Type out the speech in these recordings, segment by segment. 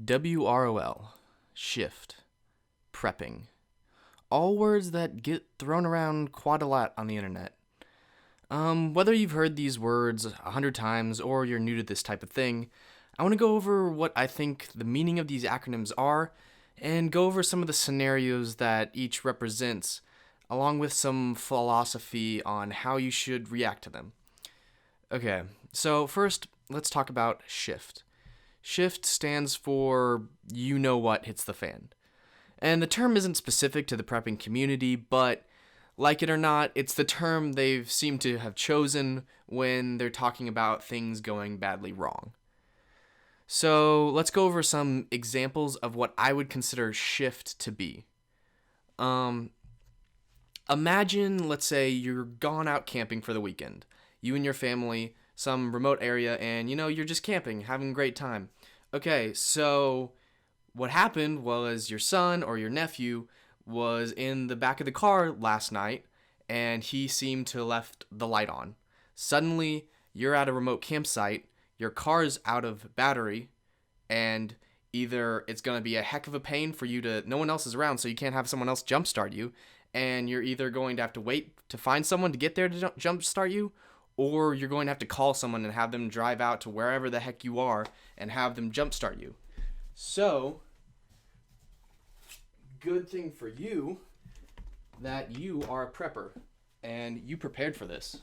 WROL, shift, prepping. All words that get thrown around quite a lot on the internet. Whether you've heard these words 100 times or you're new to this type of thing, I want to go over what I think the meaning of these acronyms are and go over some of the scenarios that each represents, along with some philosophy on how you should react to them. Okay, so first, let's talk about shift. Shift stands for you know what hits the fan. And the term isn't specific to the prepping community, but like it or not, it's the term they've seemed to have chosen when they're talking about things going badly wrong. So let's go over some examples of what I would consider shift to be. Imagine, let's say, you're gone out camping for the weekend. You and your family, some remote area, and you're just camping, having a great time. Okay, so what happened was your son or your nephew was in the back of the car last night, and he seemed to have left the light on. Suddenly, you're at a remote campsite, your car's out of battery, and either it's going to be a heck of a pain for you to, no one else is around, so you can't have someone else jumpstart you, and you're either going to have to wait to find someone to get there to jumpstart you, or you're going to have to call someone and have them drive out to wherever the heck you are and have them jumpstart you. So, good thing for you that you are a prepper and you prepared for this.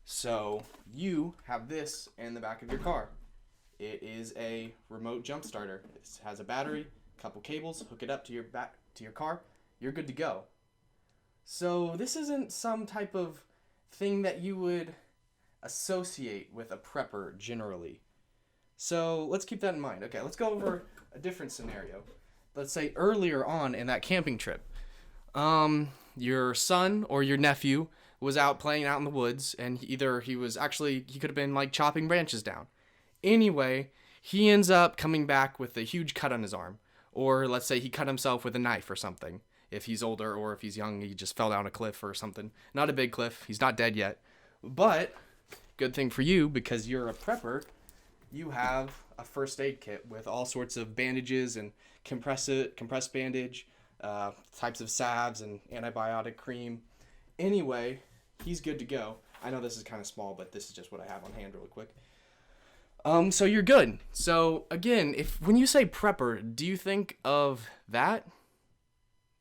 So, you have this in the back of your car. It is a remote jump starter. It has a battery, a couple cables, hook it up to your car, you're good to go. So, this isn't some type of thing that you would associate with a prepper generally. So let's keep that in mind. Okay, let's go over a different scenario. Let's say earlier on in that camping trip, your son or your nephew was out playing out in the woods, and he could have been like chopping branches down. Anyway, he ends up coming back with a huge cut on his arm, or let's say he cut himself with a knife or something. If he's older or if he's young, he just fell down a cliff or something. Not a big cliff. He's not dead yet. But good thing for you, because you're a prepper, you have a first aid kit with all sorts of bandages and compressed bandage, types of salves and antibiotic cream. Anyway, he's good to go. I know this is kind of small, but this is just what I have on hand really quick. So you're good. So again, when you say prepper, do you think of that?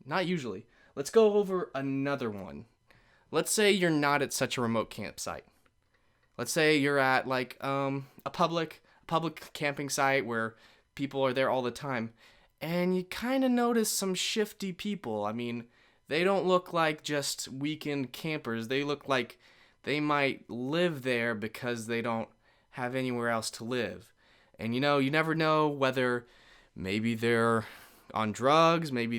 Not usually. Let's go over another one. Let's say you're not at such a remote campsite. Let's say you're at like a public camping site where people are there all the time, and you kind of notice some shifty people. I mean, they don't look like just weekend campers. They look like they might live there because they don't have anywhere else to live. And you never know whether maybe they're on drugs, maybe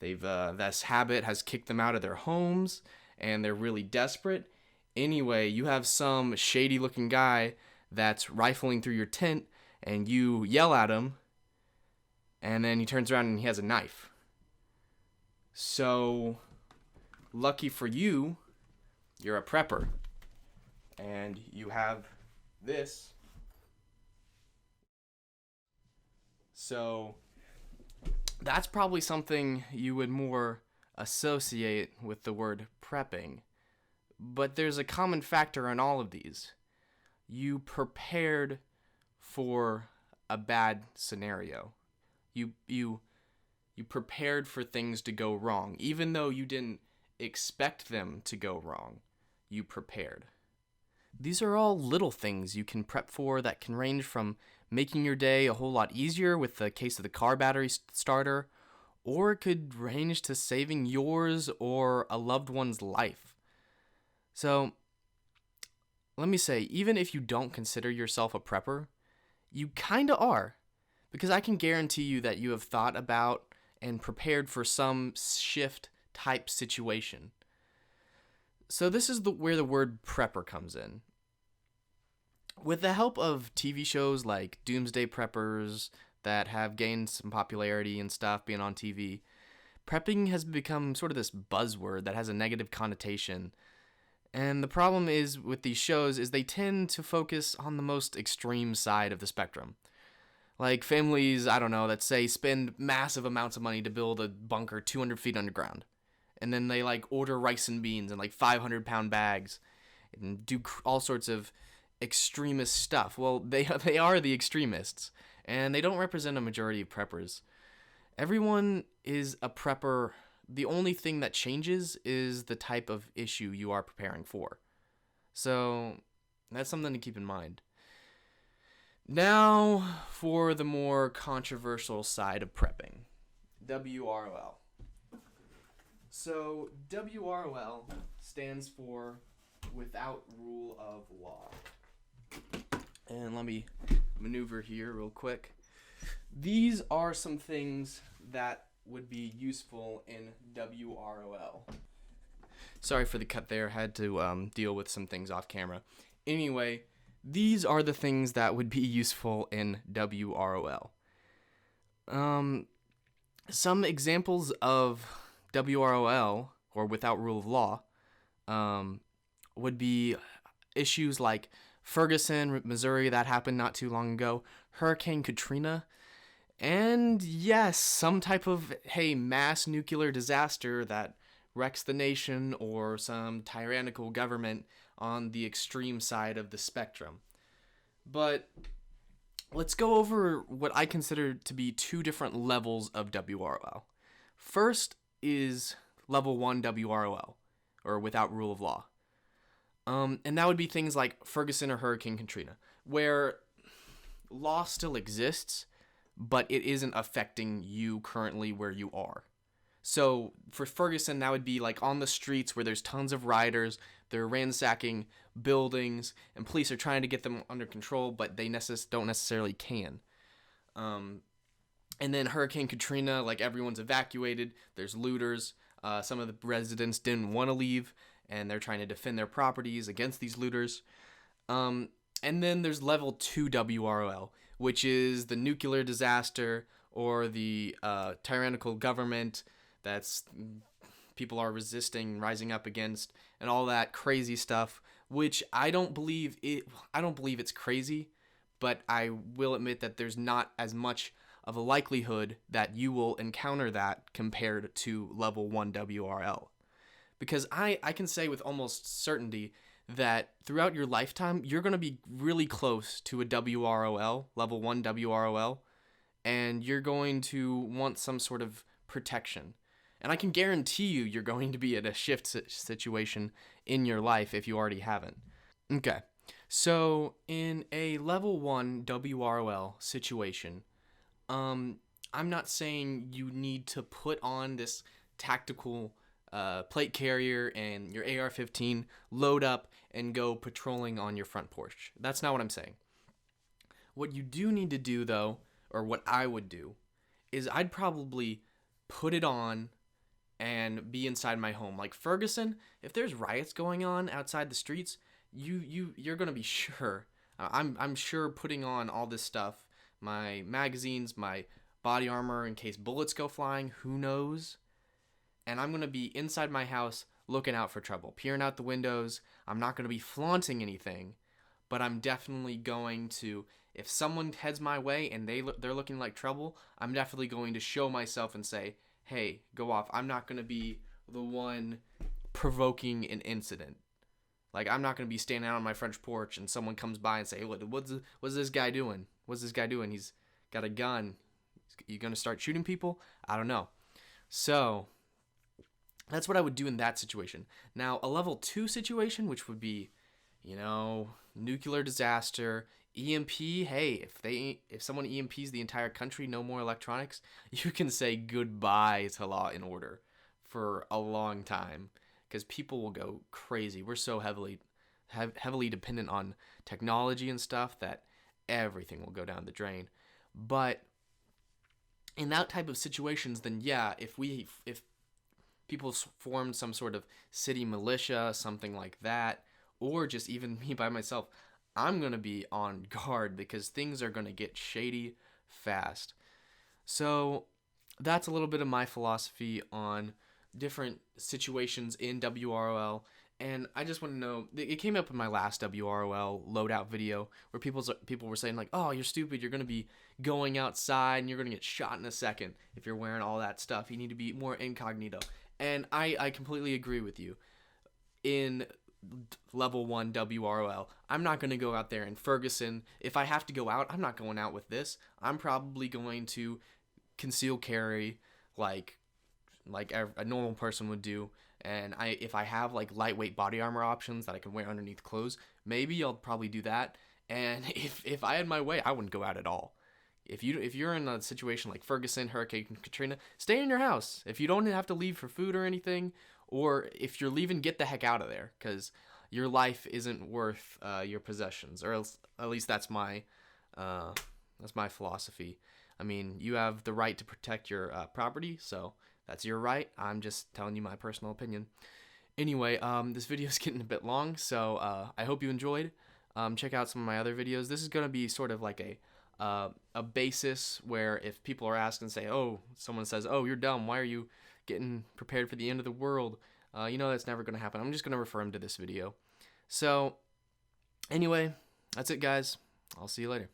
this habit has kicked them out of their homes and they're really desperate. Anyway, you have some shady looking guy that's rifling through your tent, and you yell at him, and then he turns around and he has a knife. So, lucky for you, you're a prepper, and you have this. So, that's probably something you would more associate with the word prepping. But there's a common factor in all of these. You prepared for a bad scenario. You prepared for things to go wrong. Even though you didn't expect them to go wrong, you prepared. These are all little things you can prep for that can range from making your day a whole lot easier with the case of the car battery starter, or it could range to saving yours or a loved one's life. So, let me say, even if you don't consider yourself a prepper, you kinda are. Because I can guarantee you that you have thought about and prepared for some shift type situation. So this is where the word prepper comes in. With the help of TV shows like Doomsday Preppers that have gained some popularity and stuff being on TV, prepping has become sort of this buzzword that has a negative connotation. And the problem is with these shows is they tend to focus on the most extreme side of the spectrum. Like families, I don't know, that say spend massive amounts of money to build a bunker 200 feet underground. And then they like order rice and beans in like 500-pound bags and do all sorts of extremist stuff. Well, they are the extremists, and they don't represent a majority of preppers. Everyone is a prepper. The only thing that changes is the type of issue you are preparing for. So that's something to keep in mind. Now for the more controversial side of prepping, WROL. So WROL stands for Without Rule of Law. And let me maneuver here real quick. These are some things that would be useful in WROL. Sorry for the cut there. Had to deal with some things off camera. Anyway, these are the things that would be useful in WROL. Some examples of WROL, or Without Rule of Law, would be issues like Ferguson, Missouri, that happened not too long ago, Hurricane Katrina, and yes, some type of, mass nuclear disaster that wrecks the nation, or some tyrannical government on the extreme side of the spectrum. But let's go over what I consider to be two different levels of WROL. First is level 1 WROL, or Without Rule of Law. And that would be things like Ferguson or Hurricane Katrina, where law still exists, but it isn't affecting you currently where you are. So for Ferguson, that would be like on the streets where there's tons of rioters, they're ransacking buildings, and police are trying to get them under control, but they don't necessarily can. And then Hurricane Katrina, like everyone's evacuated, there's looters, some of the residents didn't want to leave, and they're trying to defend their properties against these looters. And then there's level 2 WROL, which is the nuclear disaster or the tyrannical government that's people are resisting, rising up against, and all that crazy stuff, which I don't believe it's crazy, but I will admit that there's not as much of a likelihood that you will encounter that compared to level 1 WRL. Because I can say with almost certainty that throughout your lifetime, you're going to be really close to a WROL, level 1 WROL, and you're going to want some sort of protection. And I can guarantee you're going to be at a shift situation in your life if you already haven't. Okay, so in a level 1 WROL situation, I'm not saying you need to put on this tactical plate carrier and your AR-15, load up, and go patrolling on your front porch. That's not what I'm saying. What you do need to do, though, or what I would do, is I'd probably put it on and be inside my home. Like Ferguson, if there's riots going on outside the streets, you're gonna be sure. I'm sure putting on all this stuff, my magazines, my body armor in case bullets go flying. Who knows? And I'm gonna be inside my house looking out for trouble, peering out the windows. I'm not gonna be flaunting anything, but I'm definitely going to. If someone heads my way and they're looking like trouble, I'm definitely going to show myself and say, hey, go off. I'm not going to be the one provoking an incident. Like, I'm not going to be standing out on my front porch and someone comes by and say, hey, what's this guy doing? What's this guy doing? He's got a gun. You going to start shooting people? I don't know. So that's what I would do in that situation. Now, a level 2 situation, which would be, nuclear disaster, EMP, hey, if someone EMPs the entire country, no more electronics, you can say goodbye to law and order for a long time because people will go crazy. We're so heavily dependent on technology and stuff that everything will go down the drain. But in that type of situations, then yeah, if people formed some sort of city militia, something like that, or just even me by myself, I'm going to be on guard because things are going to get shady fast. So that's a little bit of my philosophy on different situations in WROL And I just want to know, it came up in my last WROL loadout video where people were saying like, oh, you're stupid, you're going to be going outside and you're going to get shot in a second if you're wearing all that stuff. You need to be more incognito. And I completely agree with you. In level 1 WROL, I'm not going to go out there in Ferguson. If I have to go out, I'm not going out with this. I'm probably going to conceal carry like a normal person would do. And if I have like lightweight body armor options that I can wear underneath clothes, maybe I'll probably do that. And if I had my way, I wouldn't go out at all. If you're in a situation like Ferguson, Hurricane Katrina, stay in your house. If you don't have to leave for food or anything, or if you're leaving, get the heck out of there, because your life isn't worth your possessions, or else, at least that's my philosophy. I mean, you have the right to protect your property, so that's your right. I'm just telling you my personal opinion. Anyway, this video is getting a bit long, so I hope you enjoyed. Check out some of my other videos. This is going to be sort of like a basis where if people are asking, say, oh, someone says, oh, you're dumb, why are you getting prepared for the end of the world? You know that's never going to happen. I'm just going to refer them to this video. So, anyway, that's it, guys. I'll see you later.